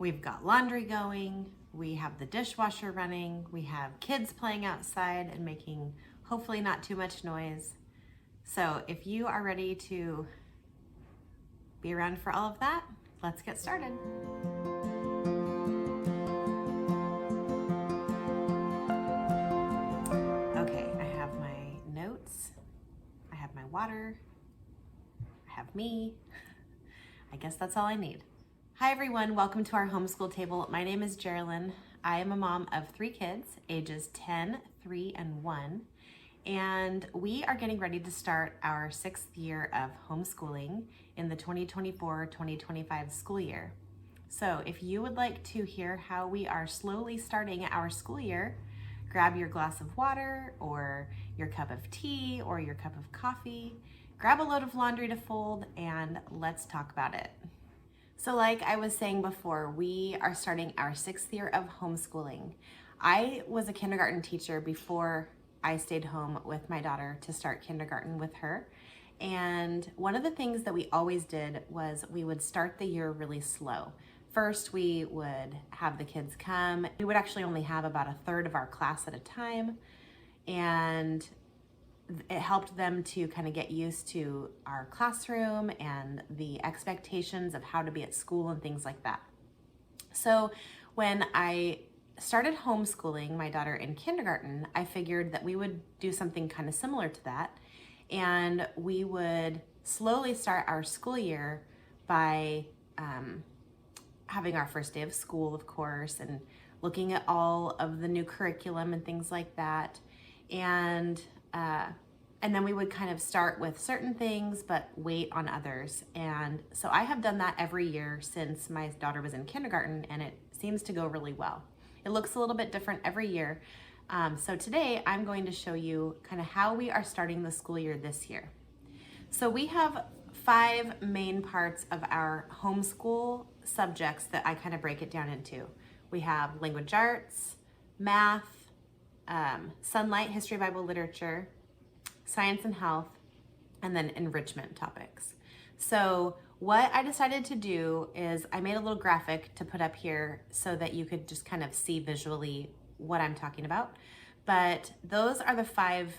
We've got laundry going, we have the dishwasher running, we have kids playing outside and making hopefully not too much noise. So if you are ready to be around for all of that, let's get started. Okay, I have my notes, I have my water, I have me. I guess that's all I need. Hi everyone, welcome to our homeschool table. My name is Jerilyn. I am a mom of 3 kids, ages 10, 3, and 1. And we are getting ready to start our 6th year of homeschooling in the 2024-2025 school year. So if you would like to hear how we are slowly starting our school year, grab your glass of water or your cup of tea or your cup of coffee, grab a load of laundry to fold, and let's talk about it. So like I was saying before, we are starting our 6th year of homeschooling. I was a kindergarten teacher before I stayed home with my daughter to start kindergarten with her. And one of the things that we always did was we would start the year really slow. First, we would have the kids come. We would actually only have about a third of our class at a time. And it helped them to kind of get used to our classroom and the expectations of how to be at school and things like that. So when I started homeschooling my daughter in kindergarten, I figured that we would do something kind of similar to that. And we would slowly start our school year by having our first day of school, of course, and looking at all of the new curriculum and things like that. And then we would kind of start with certain things, but wait on others. And so I have done that every year since my daughter was in kindergarten, and it seems to go really well. It looks a little bit different every year. So today I'm going to show you kind of how we are starting the school year this year. So we have 5 main parts of our homeschool subjects that I kind of break it down into. We have language arts, math, Sunlight, history, Bible, literature, science and health, and then enrichment topics. So what I decided to do is I made a little graphic to put up here so that you could just kind of see visually what I'm talking about. But those are the 5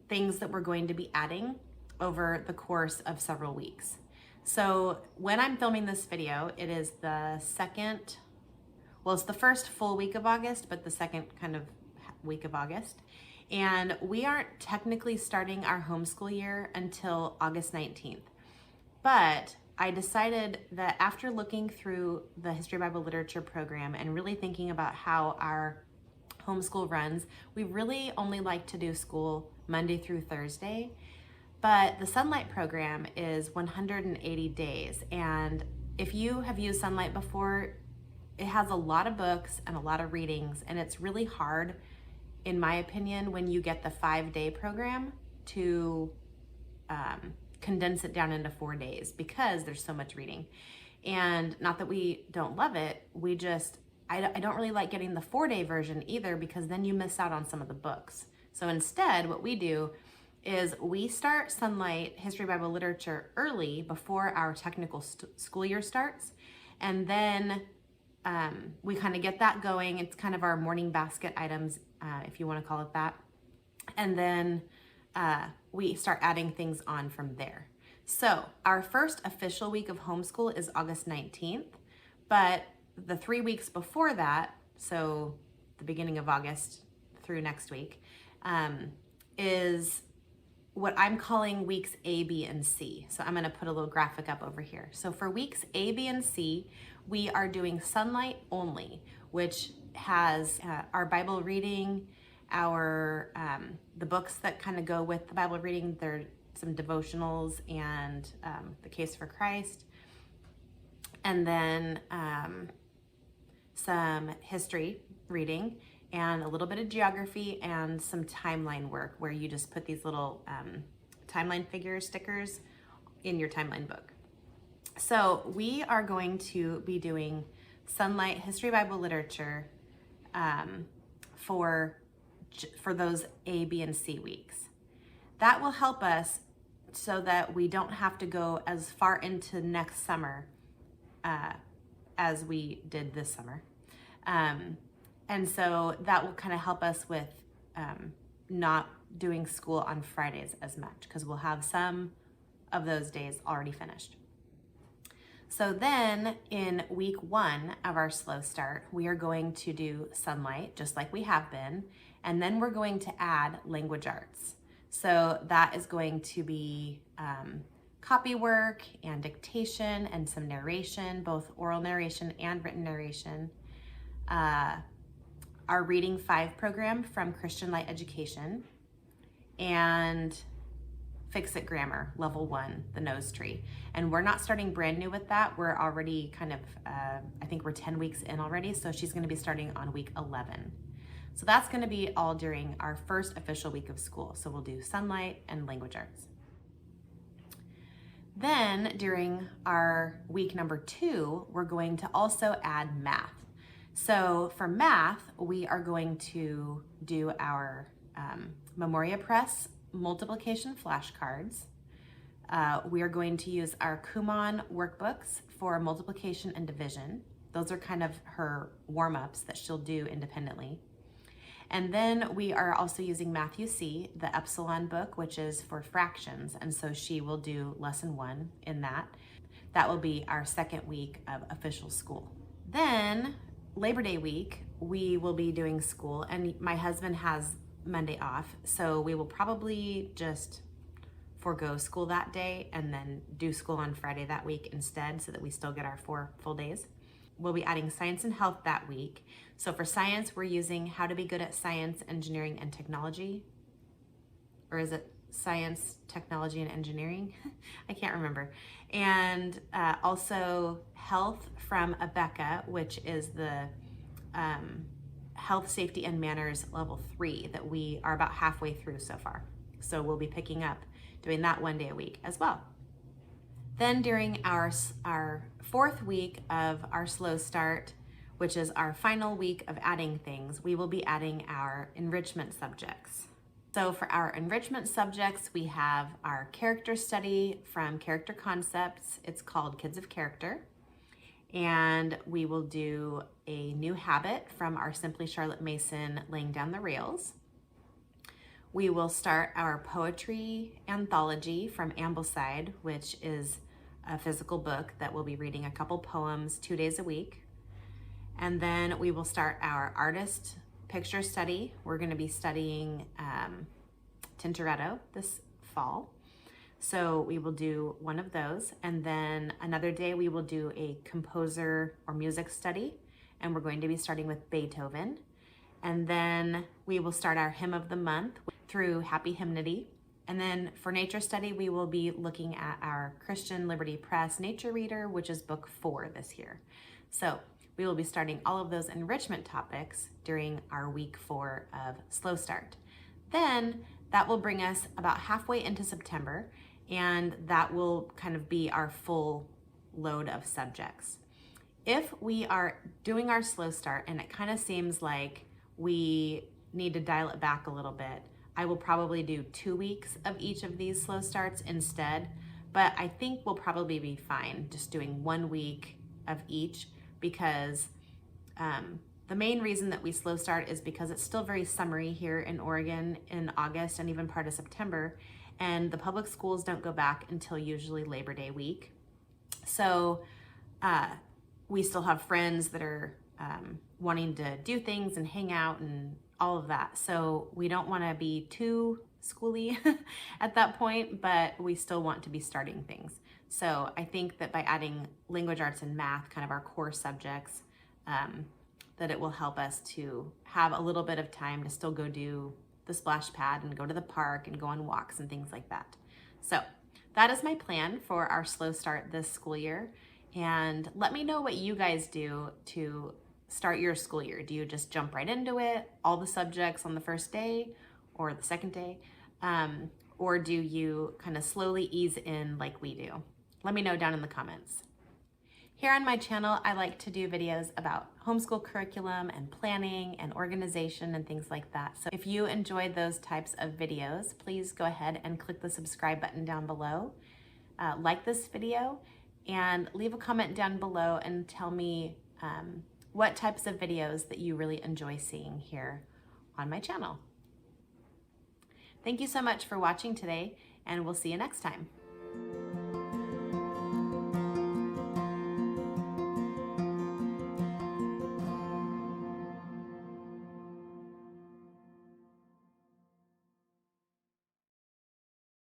things that we're going to be adding over the course of several weeks. So when I'm filming this video, it is the second, well, it's the first full week of August, but the second kind of week of August. And we aren't technically starting our homeschool year until August 19th. But I decided that after looking through the History Bible Literature program and really thinking about how our homeschool runs, we really only like to do school Monday through Thursday. But the Sunlight program is 180 days. And if you have used Sunlight before, it has a lot of books and a lot of readings, and it's really hard, in my opinion, when you get the 5-day program to condense it down into 4 days because there's so much reading. And not that we don't love it, we just, I don't really like getting the 4-day version either because then you miss out on some of the books. So instead, what we do is we start Sunlight, history, Bible, literature early before our technical school year starts. And then we kind of get that going. It's kind of our morning basket items, if you want to call it that. And then we start adding things on from there. So our first official week of homeschool is August 19th, but the 3 weeks before that, so the beginning of August through next week, is what I'm calling weeks A, B, and C. So I'm going to put a little graphic up over here. So for weeks A, B, and C, we are doing Sunlight only, which has our Bible reading, our the books that kind of go with the Bible reading. There are some devotionals and the Case for Christ, and then some history reading and a little bit of geography and some timeline work where you just put these little timeline figure stickers in your timeline book. So we are going to be doing Sunlight, history, Bible, literature for those A, B, and C weeks. That will help us so that we don't have to go as far into next summer as we did this summer. And so that will kind of help us with not doing school on Fridays as much, because we'll have some of those days already finished. So then in week 1 of our slow start, we are going to do sunlight just like we have been, and then we're going to add language arts. So that is going to be copy work and dictation and some narration, both oral narration and written narration. Our Reading 5 program from Christian Light Education, and Fix It Grammar, level 1, the nose tree. And we're not starting brand new with that. We're already kind of, I think we're 10 weeks in already. So she's gonna be starting on week 11. So that's gonna be all during our first official week of school. So we'll do sunlight and language arts. Then during our week number 2, we're going to also add math. So for math, we are going to do our Memoria Press multiplication flashcards. We are going to use our Kumon workbooks for multiplication and division. Those are kind of her warm-ups that she'll do independently. And then we are also using Matthew C., the Epsilon book, which is for fractions. And so she will do lesson 1 in that. That will be our second week of official school. Then Labor Day week, we will be doing school, and my husband has Monday off, so we will probably just forego school that day and then do school on Friday that week instead, so that we still get our 4 full days. We'll be adding science and health that week. So for science, we're using How to Be Good at Science, Engineering, and Technology. Or is it Science, Technology, and Engineering? I can't remember. And also health from Abeka, which is the Health, Safety, and Manners level 3 that we are about halfway through so far. So we'll be picking up doing that 1 day a week as well. Then during our 4th week of our slow start, which is our final week of adding things, we will be adding our enrichment subjects. So for our enrichment subjects, we have our character study from Character Concepts. It's called Kids of Character. And we will do a new habit from our Simply Charlotte Mason Laying Down the Rails. We will start our poetry anthology from Ambleside, which is a physical book that we'll be reading a couple poems 2 days a week. And then we will start our artist picture study. We're going to be studying Tintoretto this fall. So we will do one of those, and then another day we will do a composer or music study, and we're going to be starting with Beethoven. And then we will start our hymn of the month through Happy Hymnody. And then for nature study, we will be looking at our Christian Liberty Press Nature Reader, which is book 4 this year. So we will be starting all of those enrichment topics during our week 4 of Slow Start. Then that will bring us about halfway into September, and that will kind of be our full load of subjects. If we are doing our slow start and it kind of seems like we need to dial it back a little bit, I will probably do 2 weeks of each of these slow starts instead, but I think we'll probably be fine just doing 1 week of each, because the main reason that we slow start is because it's still very summery here in Oregon in August and even part of September, and the public schools don't go back until usually Labor Day week. So we still have friends that are wanting to do things and hang out and all of that. So we don't want to be too schooly at that point, but we still want to be starting things. So I think that by adding language arts and math, kind of our core subjects, that it will help us to have a little bit of time to still go do the splash pad and go to the park and go on walks and things like that. So that is my plan for our slow start this school year. And let me know what you guys do to start your school year. Do you just jump right into it, all the subjects on the first day or the second day? Or do you kind of slowly ease in like we do? Let me know down in the comments. Here on my channel, I like to do videos about homeschool curriculum and planning and organization and things like that. So if you enjoyed those types of videos, please go ahead and click the subscribe button down below. Like this video and leave a comment down below and tell me what types of videos that you really enjoy seeing here on my channel. Thank you so much for watching today, and we'll see you next time.